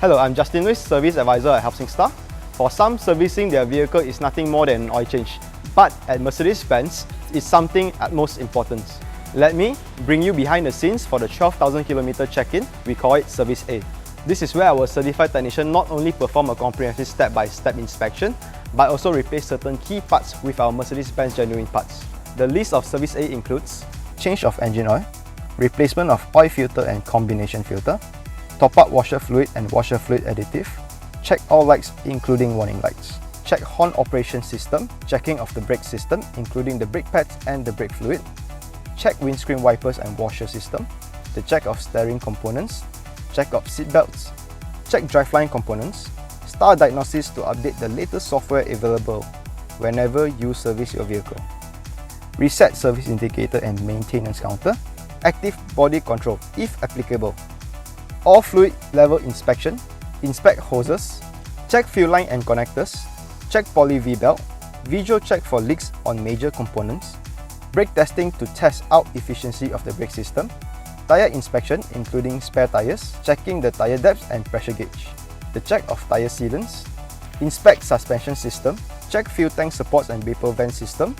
Hello, I'm Justin Luis, Service Advisor at HealthSingStar. For some, servicing their vehicle is nothing more than an oil change. But at Mercedes-Benz, it's something at most importance. Let me bring you behind the scenes for the 12,000 km check-in. We call it Service A. This is where our certified technician not only perform a comprehensive step-by-step inspection, but also replace certain key parts with our Mercedes-Benz genuine parts. The list of Service A includes change of engine oil, replacement of oil filter and combination filter, top up washer fluid and washer fluid additive, check all lights including warning lights, check horn operation system, checking of the brake system including the brake pads and the brake fluid, check windscreen wipers and washer system, the check of steering components, check of seat belts, check driveline components, star diagnosis to update the latest software available whenever you service your vehicle, reset service indicator and maintenance counter, active body control if applicable, all fluid level inspection, inspect hoses, check fuel line and connectors, check poly V-belt, visual check for leaks on major components, brake testing to test out efficiency of the brake system, tyre inspection including spare tyres, checking the tyre depth and pressure gauge, the check of tyre sealants, inspect suspension system, check fuel tank supports and vapor vent system.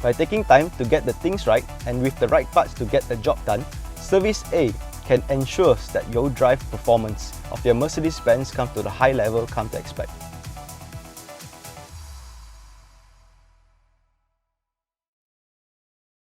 By taking time to get the things right and with the right parts to get the job done, Service A can ensure that your drive performance of your Mercedes-Benz comes to the high level come to expect.